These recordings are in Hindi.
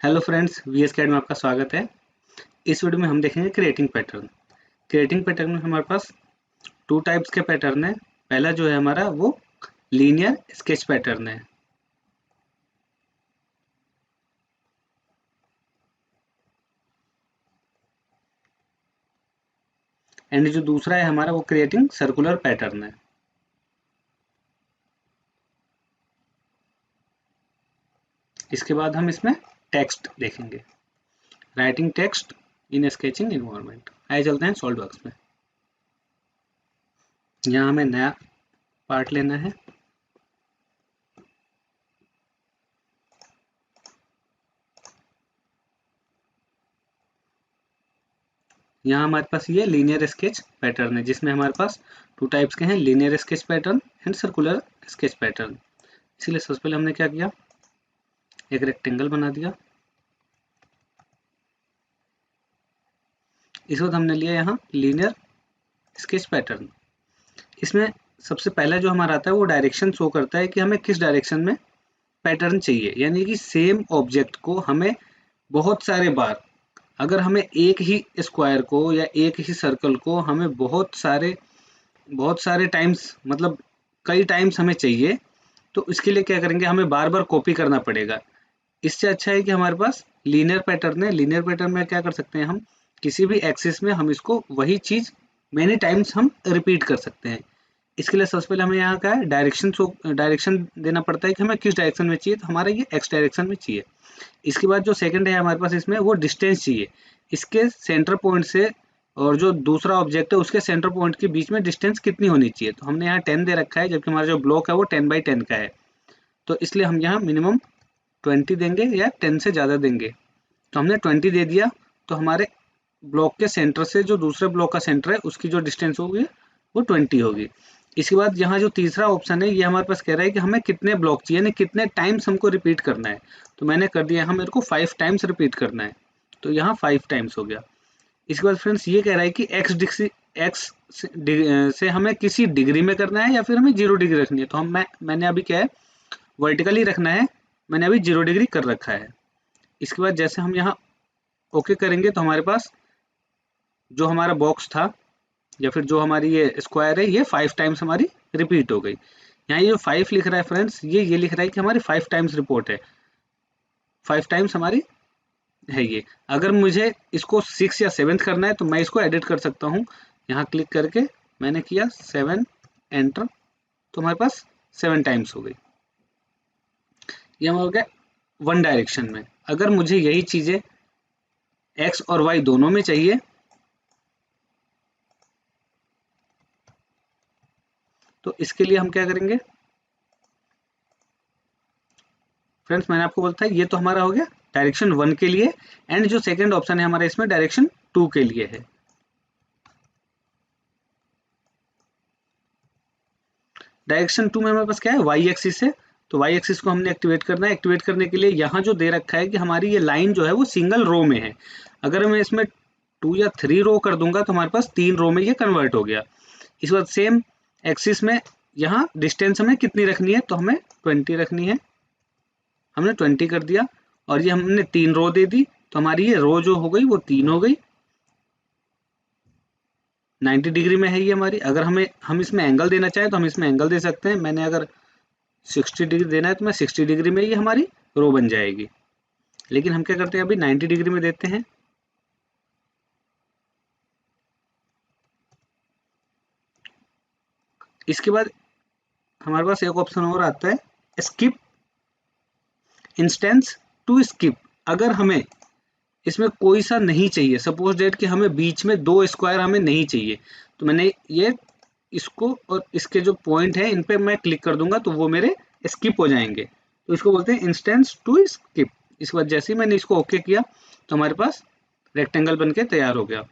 हेलो फ्रेंड्स, वीएस कैड में आपका स्वागत है। इस वीडियो में हम देखेंगे क्रिएटिंग पैटर्न। क्रिएटिंग पैटर्न में हमारे पास टू टाइप्स के पैटर्न है। पहला जो है हमारा वो लीनियर स्केच पैटर्न है, एंड जो दूसरा है हमारा वो क्रिएटिंग सर्कुलर पैटर्न है। इसके बाद हम इसमें टेक्स्ट देखेंगे, writing text in sketching environment. आइए चलते हैं सॉल्व बॉक्स में। यहाँ हमें नया पार्ट लेना है। यहाँ हमारे पास ये लीनियर स्केच पैटर्न है, जिसमें हमारे पास टू टाइप्स के हैं, linear sketch pattern and circular sketch pattern. इसीलिए सबसे पहले हमने क्या किया, एक रेक्टेंगल बना दिया। इस वक्त हमने लिया यहाँ लीनियर स्केच पैटर्न। इसमें सबसे पहला जो हमारा आता है वो डायरेक्शन शो करता है कि हमें किस डायरेक्शन में पैटर्न चाहिए, यानी कि सेम ऑब्जेक्ट को हमें बहुत सारे बार, अगर हमें एक ही स्क्वायर को या एक ही सर्कल को हमें बहुत सारे टाइम्स, मतलब कई टाइम्स हमें चाहिए, तो इसके लिए क्या करेंगे, हमें बार बार कॉपी करना पड़ेगा। इससे अच्छा है कि हमारे पास लीनियर पैटर्न है। लीनियर पैटर्न में क्या कर सकते हैं, हम किसी भी एक्सिस में हम इसको वही चीज मेनी टाइम्स हम रिपीट कर सकते हैं। इसके लिए सबसे पहले हमें यहाँ का है डायरेक्शन देना पड़ता है कि हमें किस डायरेक्शन में चाहिए, तो हमारा ये एक्स डायरेक्शन में चाहिए। इसके बाद जो सेकंड है हमारे पास, इसमें वो डिस्टेंस चाहिए। इसके सेंटर पॉइंट से और जो दूसरा ऑब्जेक्ट है उसके सेंटर पॉइंट के बीच में डिस्टेंस कितनी होनी चाहिए, तो हमने यहाँ 10 दे रखा है, जबकि हमारा जो ब्लॉक है वो 10 by 10 का है। तो इसलिए हम यहाँ मिनिमम 20 देंगे या 10 से ज़्यादा देंगे। तो हमने 20 दे दिया, तो हमारे ब्लॉक के सेंटर से जो दूसरे ब्लॉक का सेंटर है उसकी जो डिस्टेंस होगी वो 20 होगी। इसके बाद यहाँ जो तीसरा ऑप्शन है ये हमारे पास कह रहा है कि हमें कितने ब्लॉक चाहिए, यानी कितने टाइम्स हमको रिपीट करना है। तो मैंने कर दिया यहाँ, मेरे को 5 टाइम्स रिपीट करना है, तो यहाँ 5 टाइम्स हो गया। इसके बाद फ्रेंड्स ये कह रहा है कि एक्स से हमें किसी डिग्री में करना है या फिर हमें 0 डिग्री रखनी है। तो मैंने अभी क्या है, वर्टिकली रखना है, मैंने अभी 0 डिग्री कर रखा है। इसके बाद जैसे हम यहाँ ओके करेंगे तो हमारे पास जो हमारा बॉक्स था या फिर जो हमारी ये स्क्वायर है ये 5 टाइम्स हमारी रिपीट हो गई। यहाँ ये जो 5 लिख रहा है फ्रेंड्स, ये लिख रहा है कि हमारी 5 टाइम्स रिपोर्ट है, 5 टाइम्स हमारी है ये। अगर मुझे इसको 6 या 7 करना है तो मैं इसको एडिट कर सकता हूँ। यहाँ क्लिक करके मैंने किया 7, एंटर, तो हमारे पास 7 टाइम्स हो गई। ये हमारा हो गया वन डायरेक्शन में। अगर मुझे यही चीजें एक्स और वाई दोनों में चाहिए, तो इसके लिए हम क्या करेंगे फ्रेंड्स, मैंने आपको बोला था ये तो हमारा हो गया डायरेक्शन 1 के लिए, एंड जो सेकंड ऑप्शन है हमारा इसमें डायरेक्शन 2 के लिए है। डायरेक्शन 2 में हमारे पास क्या है, वाई एक्सिस है। तो वाई एक्सिस को हमने एक्टिवेट करना है। एक्टिवेट करने के लिए यहाँ जो दे रखा है कि हमारी ये लाइन जो है वो सिंगल रो में है। अगर मैं इसमें 2 या 3 रो कर दूंगा तो हमारे पास 3 रो में ये कन्वर्ट हो गया। इस बार सेम एक्सिस में यहाँ डिस्टेंस हमें कितनी रखनी है, तो हमें 20 रखनी है। हमने 20 कर दिया और ये हमने 3 रो दे दी, तो हमारी ये रो जो हो गई वो 3 हो गई। 90 डिग्री में है ये हमारी। अगर हम इसमें एंगल देना चाहें तो हम इसमें एंगल दे सकते हैं। मैंने अगर 60 डिग्री देना है तो मैं 60 डिग्री में ये हमारी रो बन जाएगी। लेकिन हम क्या करते हैं, अभी 90 डिग्री में देते हैं। इसके बाद हमारे पास एक ऑप्शन और आता है, स्किप इंस्टेंस टू स्किप। अगर हमें इसमें कोई सा नहीं चाहिए, सपोज डेट कि हमें बीच में 2 स्क्वायर हमें नहीं चाहिए, तो मैंने ये इसको और इसके जो पॉइंट है इन पे मैं क्लिक कर दूंगा तो वो मेरे स्किप हो जाएंगे। तो इसको बोलते हैं इंस्टेंस टू स्किप। इसके बाद जैसे ही मैंने इसको ओके किया तो हमारे पास रेक्टेंगल बन के तैयार हो गया।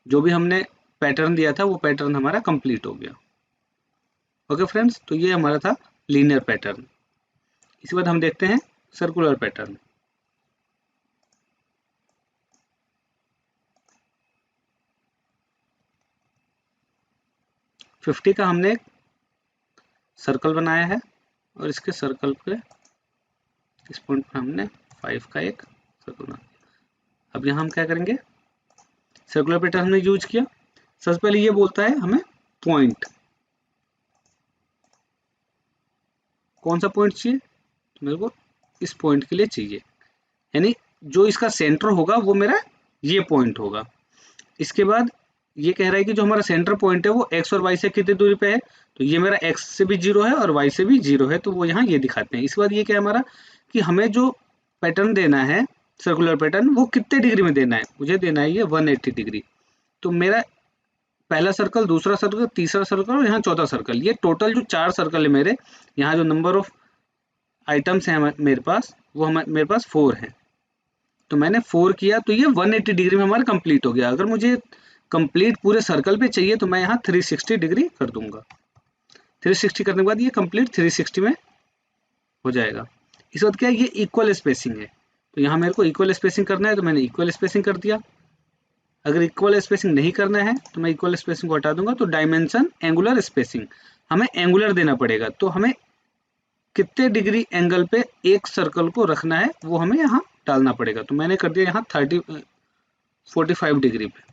जो भी हमने पैटर्न दिया था वो पैटर्न हमारा कंप्लीट हो गया। ओके फ्रेंड्स, तो ये हमारा था लीनियर पैटर्न। इसके बाद हम देखते हैं सर्कुलर पैटर्न। 50 का हमने एक सर्कल बनाया है और इसके सर्कल पे इस पॉइंट पर हमने 5 का एक सर्कल बना। अब यहाँ हम क्या करेंगे, सर्कुलर पैटर्न हमने यूज किया। सबसे पहले ये बोलता है हमें पॉइंट, कौन सा पॉइंट चाहिए, तो मेरे को इस पॉइंट के लिए चाहिए, यानी जो इसका सेंटर होगा वो मेरा ये पॉइंट होगा। इसके बाद ये कह रहा है कि जो हमारा सेंटर पॉइंट है वो x और y से कितनी दूरी पे है, तो ये मेरा x से भी 0 है और y से भी 0 है, तो वो यहाँ ये दिखाते हैं। इसके बाद ये क्या है हमारा कि हमें जो पैटर्न देना है सर्कुलर पैटर्न वो कितने डिग्री में देना है, मुझे देना है ये 180 डिग्री। तो मेरा पहला सर्कल, दूसरा सर्कल, तीसरा सर्कल और यहाँ चौथा सर्कल, ये टोटल जो 4 सर्कल है मेरे, यहाँ जो नंबर ऑफ आइटम्स हैं मेरे पास वो मेरे पास 4 हैं। तो मैंने 4 किया तो ये 180 डिग्री में हमारा कंप्लीट हो गया। अगर मुझे कंप्लीट पूरे सर्कल पे चाहिए तो मैं यहाँ 360 डिग्री कर दूंगा। 360 करने के बाद ये कंप्लीट 360 में हो जाएगा। इस वक्त क्या है, ये इक्वल स्पेसिंग है, तो यहाँ मेरे को इक्वल स्पेसिंग करना है तो मैंने इक्वल स्पेसिंग कर दिया। अगर इक्वल स्पेसिंग नहीं करना है तो मैं इक्वल स्पेसिंग को हटा दूंगा। तो डायमेंशन एंगुलर स्पेसिंग, हमें एंगुलर देना पड़ेगा, तो हमें कितने डिग्री एंगल पे एक सर्कल को रखना है वो हमें यहाँ डालना पड़ेगा। तो मैंने कर दिया यहाँ 45 डिग्री पे।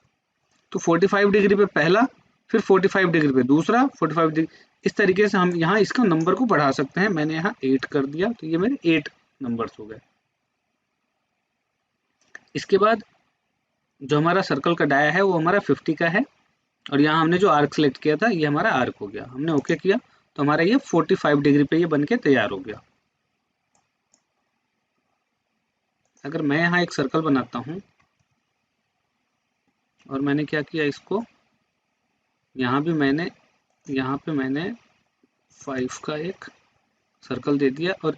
तो 45 डिग्री पे पहला, फिर 45 डिग्री पे दूसरा, 45 डिग्री, इस तरीके से हम यहाँ इसका नंबर को बढ़ा सकते हैं। मैंने यहाँ 8 कर दिया, तो ये मेरे 8 नंबर्स हो गए। इसके बाद जो हमारा सर्कल का डाया है वो हमारा 50 का है, और यहाँ हमने जो आर्क सेलेक्ट किया था ये हमारा आर्क हो गया। हमने ओके किया तो हमारा ये 45 डिग्री पे ये बन के तैयार हो गया। अगर मैं यहाँ एक सर्कल बनाता हूँ और मैंने क्या किया, इसको यहाँ पे मैंने 5 का एक सर्कल दे दिया, और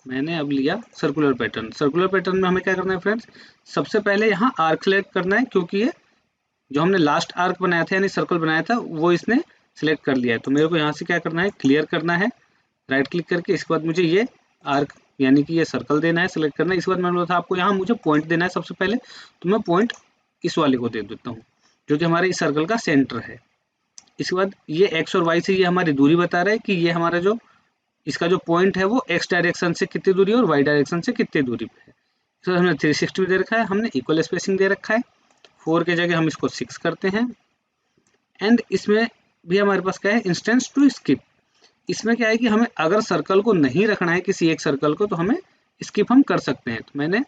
मैंने अब लिया सर्कुलर पैटर्न। सर्कुलर पैटर्न में हमें क्या करना है फ्रेंड्स, सबसे पहले यहाँ आर्क सेलेक्ट करना है, क्योंकि ये जो हमने लास्ट आर्क बनाया था यानी सर्कल बनाया था वो इसने सिलेक्ट कर लिया है। तो मेरे को यहाँ से क्या करना है, क्लियर करना है राइट क्लिक करके। इसके बाद मुझे ये आर्क यानी कि ये सर्कल देना है, सिलेक्ट करना है। इसके बाद मैंने बोला था आपको यहाँ मुझे पॉइंट देना है सबसे पहले, तो मैं पॉइंट इस वाले को दे देता हूँ जो कि हमारे इस सर्कल का सेंटर है। इसके बाद ये एक्स और वाई से ये हमारी दूरी बता रहा है कि ये हमारा जो इसका जो पॉइंट है वो एक्स डायरेक्शन से कितनी दूरी है और वाई डायरेक्शन से कितनी दूरी पे है। इसके बाद हमने 360 भी दे रखा है, हमने इक्वल स्पेसिंग दे रखा है। 4 के जगह हम इसको 6 करते हैं। एंड इसमें भी हमारे पास क्या है, इंस्टेंस टू स्किप। इसमें क्या है कि हमें अगर सर्कल को नहीं रखना है किसी एक सर्कल को तो हमें स्किप हम कर सकते हैं। तो मैंने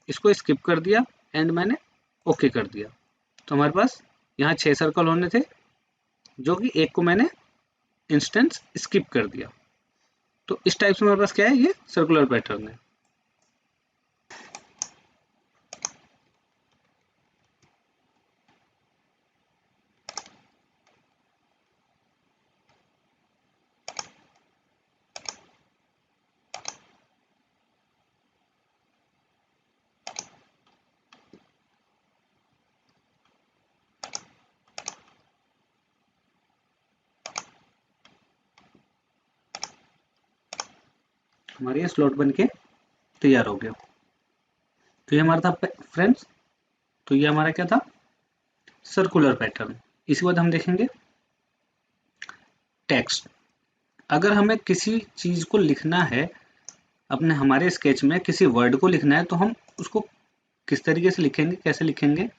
इसको स्किप कर दिया एंड मैंने ओके कर दिया। तो हमारे पास यहाँ 6 सर्कल होने थे जो कि एक को मैंने इंस्टेंस स्किप कर दिया। तो इस टाइप से हमारे पास क्या है, ये सर्कुलर पैटर्न है। हमारे ये स्लॉट बन के तैयार हो गया। तो ये हमारा था फ्रेंड्स, तो ये हमारा क्या था, सर्कुलर पैटर्न। इसके बाद हम देखेंगे टेक्स्ट। अगर हमें किसी चीज को लिखना है, अपने हमारे स्केच में किसी वर्ड को लिखना है, तो हम उसको किस तरीके से लिखेंगे, कैसे लिखेंगे।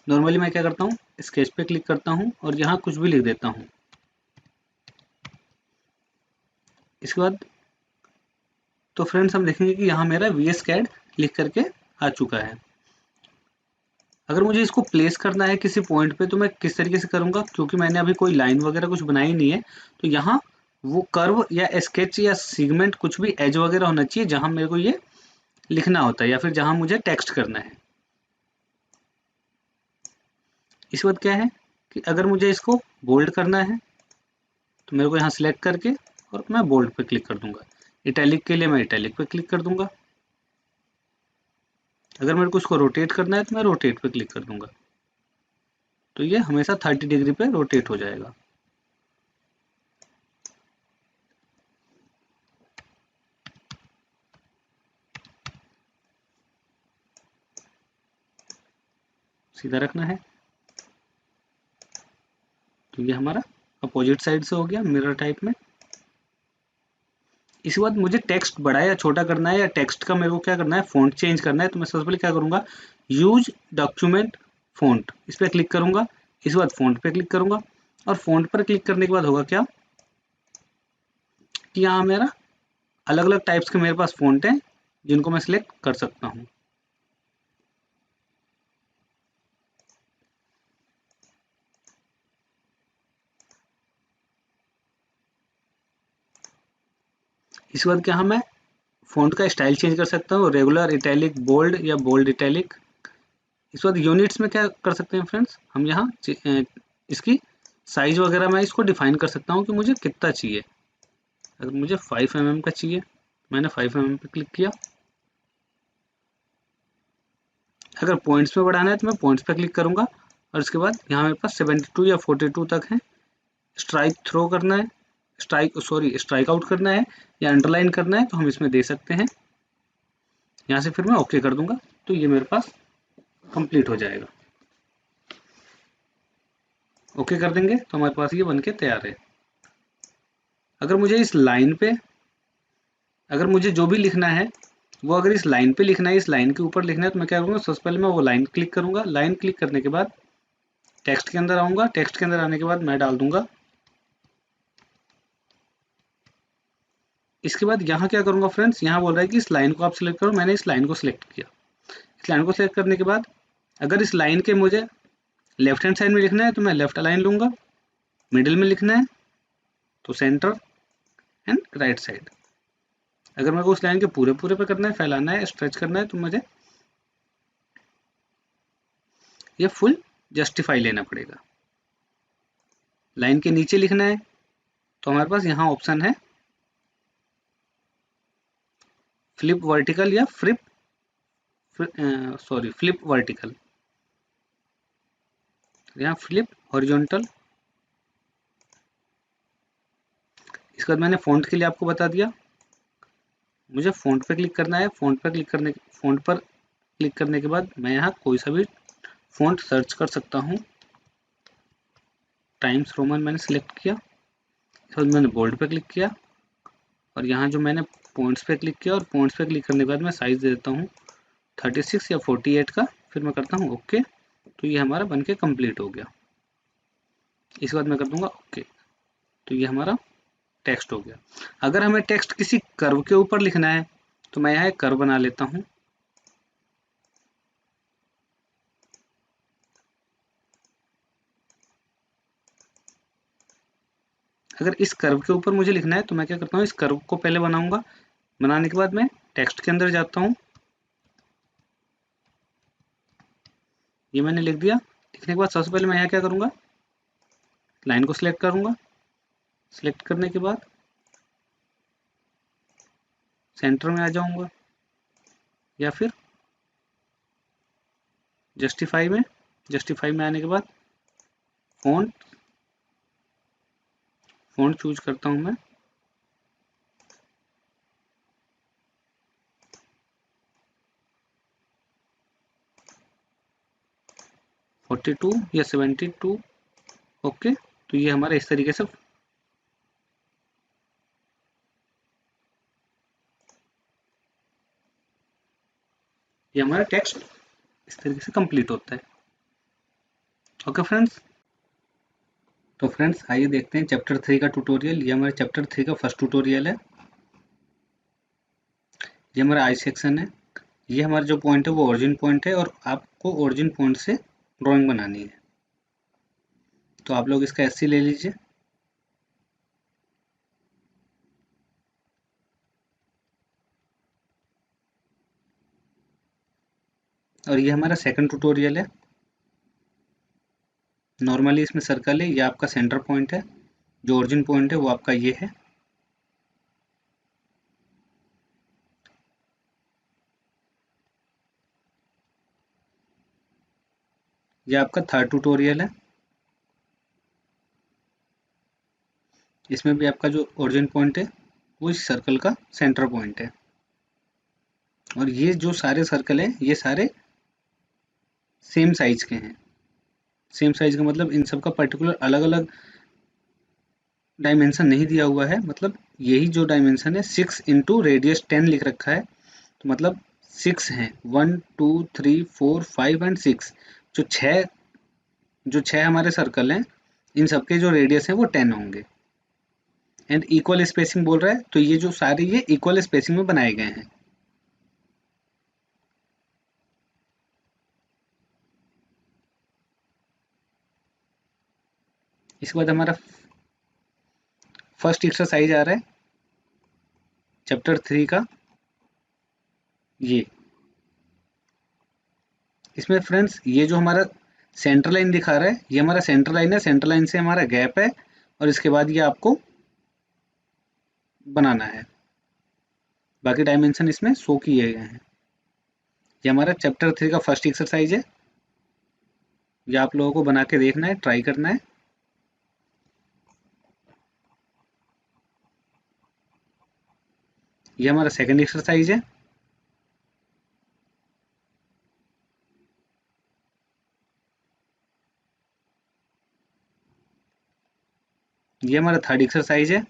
नॉर्मली मैं क्या करता हूँ, स्केच पे क्लिक करता हूँ और यहाँ कुछ भी लिख देता हूँ। इसके बाद तो फ्रेंड्स हम देखेंगे कि यहाँ मेरा VS CAD लिख करके आ चुका है। अगर मुझे इसको प्लेस करना है किसी पॉइंट पे तो मैं किस तरीके से करूँगा, क्योंकि मैंने अभी कोई लाइन वगैरह कुछ बनाई नहीं है। तो यहाँ वो कर्व या स्केच या सीगमेंट कुछ भी एज वगैरह होना चाहिए जहाँ मेरे को ये लिखना होता है या फिर जहाँ मुझे टेक्स्ट करना है। इस बात क्या है कि अगर मुझे इसको बोल्ड करना है तो मेरे को यहाँ सिलेक्ट करके और मैं बोल्ड पे क्लिक कर दूंगा। इटैलिक के लिए मैं इटैलिक पे क्लिक कर दूंगा। अगर मेरे को इसको रोटेट करना है तो मैं रोटेट पे क्लिक कर दूंगा। तो ये हमेशा 30 डिग्री पे रोटेट हो जाएगा। सीधा रखना है। तो ये हमारा अपोजिट साइड से हो गया मिरर टाइप में। इसके बाद मुझे टेक्स्ट बड़ा या छोटा करना है, या टेक्स्ट का मेरे को क्या करना है, फ़ॉन्ट चेंज करना है, तो मैं सबसे पहले क्या करूँगा, यूज डॉक्यूमेंट फ़ॉन्ट, इस पर क्लिक करूँगा। इसके बाद फ़ॉन्ट पे क्लिक करूँगा, और फ़ॉन्ट पर क्लिक करने के बाद होगा क्या कि यहाँ मेरा अलग अलग टाइप्स के मेरे पास फ़ॉन्ट हैं जिनको मैं सिलेक्ट कर सकता हूँ। इसके बाद क्या, मैं फ़ॉन्ट का स्टाइल चेंज कर सकता हूँ, रेगुलर, इटैलिक, बोल्ड या बोल्ड इटैलिक। इसके बाद यूनिट्स में क्या कर सकते हैं फ्रेंड्स, हम यहाँ इसकी साइज वगैरह मैं इसको डिफाइन कर सकता हूँ कि मुझे कितना चाहिए। अगर मुझे 5 mm का चाहिए, मैंने 5 mm पे क्लिक किया। अगर पॉइंट्स में बढ़ाना है तो मैं पॉइंट्स पे क्लिक करूँगा, और इसके बाद यहाँ मेरे पास 72 या 42 तक है। स्ट्राइक थ्रो करना है, स्ट्राइक आउट करना है या अंडरलाइन करना है तो हम इसमें दे सकते हैं। यहाँ से फिर मैं ओके कर दूंगा, तो ये मेरे पास कंप्लीट हो जाएगा। ओके कर देंगे तो हमारे पास ये बनके तैयार है। अगर मुझे इस लाइन पे, अगर मुझे जो भी लिखना है वो अगर इस लाइन पे लिखना है, इस लाइन के ऊपर लिखना है, तो मैं क्या करूँगा, सबसे पहले मैं वो लाइन क्लिक करूँगा। लाइन क्लिक करने के बाद टेक्स्ट के अंदर आऊँगा। टेक्स्ट के अंदर आने के बाद मैं डाल दूंगा। इसके बाद यहाँ क्या करूँगा फ्रेंड्स, यहाँ बोल रहा है कि इस लाइन को आप सिलेक्ट करो। मैंने इस लाइन को सिलेक्ट किया। इस लाइन को सिलेक्ट करने के बाद अगर इस लाइन के मुझे लेफ्ट हैंड साइड में लिखना है तो मैं लेफ्ट लाइन लूँगा। मिडिल में लिखना है तो सेंटर एंड राइट साइड। अगर मेरे को उस लाइन के पूरे पूरे पे करना है, फैलाना है, स्ट्रेच करना है, तो मुझे ये फुल जस्टिफाई लेना पड़ेगा। लाइन के नीचे लिखना है तो हमारे पास यहाँ ऑप्शन है फ्लिप वर्टिकल या फ्लिप वर्टिकल, यहाँ फ्लिप हॉरिजॉन्टल। इसके बाद मैंने फ़ॉन्ट के लिए आपको बता दिया। मुझे फ़ॉन्ट पे क्लिक करना है। फ़ॉन्ट पर क्लिक करने के बाद मैं यहाँ कोई सा भी फ़ॉन्ट सर्च कर सकता हूँ। टाइम्स रोमन मैंने सिलेक्ट किया। इसके बाद मैंने बोल्ड पे क्लिक किया, और यहाँ जो मैंने पॉइंट्स पे क्लिक किया, और पॉइंट्स पे क्लिक करने के बाद मैं साइज़ दे देता हूँ 36 या 48 का, फिर मैं करता हूँ ओके। तो ये हमारा बनके कंप्लीट हो गया। इसके बाद मैं कर दूंगा ओके, तो ये हमारा टेक्स्ट हो गया। अगर हमें टेक्स्ट किसी कर्व के ऊपर लिखना है तो मैं यहाँ एक कर्व बना लेता हूँ। अगर इस कर्व के ऊपर मुझे लिखना है तो मैं क्या करता हूँ, इस कर्व को पहले बनाऊंगा। बनाने के बाद मैं टेक्स्ट के अंदर जाता हूँ। ये मैंने लिख दिया। लिखने के बाद सबसे पहले मैं यहाँ क्या करूँगा, लाइन को सिलेक्ट करूँगा। सिलेक्ट करने के बाद सेंटर में आ जाऊँगा, या फिर जस्टिफाई में आने के बाद फ़ॉन्ट चूज करता हूँ मैं। फोर्टी 42 या 72। ओके, तो ये हमारा इस तरीके से ये हमारा टेक्स्ट इस तरीके से कंप्लीट होता है। ओके फ्रेंड्स, तो फ्रेंड्स आइए देखते हैं चैप्टर 3 का ट्यूटोरियल। ये हमारे चैप्टर 3 का फर्स्ट ट्यूटोरियल है। ये हमारा आई सेक्शन है। ये हमारा जो पॉइंट है वो ओरिजिन पॉइंट है, और आपको ओरिजिन पॉइंट से ड्राइंग बनानी है। तो आप लोग इसका एससी ले लीजिए। और ये हमारा सेकंड ट्यूटोरियल है। नॉर्मली इसमें सर्कल है, ये आपका सेंटर पॉइंट है। जो ओरिजिन पॉइंट है वो आपका ये है। ये आपका थर्ड ट्यूटोरियल है। इसमें भी आपका जो ओरिजिन पॉइंट है वो इस सर्कल का सेंटर पॉइंट है। और ये जो सारे सर्कल हैं ये सारे सेम साइज के हैं। सेम साइज का मतलब इन सब का पर्टिकुलर अलग अलग डायमेंशन नहीं दिया हुआ है, मतलब यही जो डायमेंशन है 6 × रेडियस 10 लिख रखा है, तो मतलब 6 हैं, 1 2 3 4 5 एंड 6, जो छः हमारे सर्कल हैं, इन सबके जो रेडियस है वो 10 होंगे। एंड इक्वल स्पेसिंग बोल रहा है, तो ये जो सारे ये इक्वल स्पेसिंग में बनाए गए हैं। इसके बाद हमारा फर्स्ट एक्सरसाइज आ रहा है चैप्टर 3 का, ये इसमें फ्रेंड्स ये जो हमारा सेंटर लाइन दिखा रहा है, ये हमारा सेंटर लाइन है, सेंटर लाइन से हमारा गैप है, और इसके बाद ये आपको बनाना है। बाकी डायमेंशन इसमें शो किए गए हैं। ये हमारा चैप्टर 3 का फर्स्ट एक्सरसाइज है, ये आप लोगों को बना के देखना है, ट्राई करना है। ये हमारा सेकंड एक्सरसाइज है। ये हमारा थर्ड एक्सरसाइज है।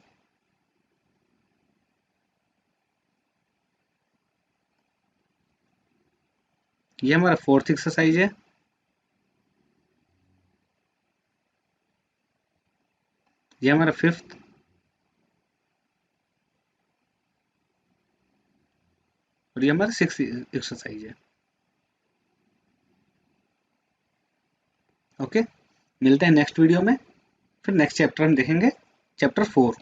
ये हमारा फोर्थ एक्सरसाइज है। ये हमारा फिफ्थ। और ये हमारा सिक्स एक्सरसाइज है। ओके, मिलते हैं नेक्स्ट वीडियो में। फिर नेक्स्ट चैप्टर हम देखेंगे, चैप्टर 4।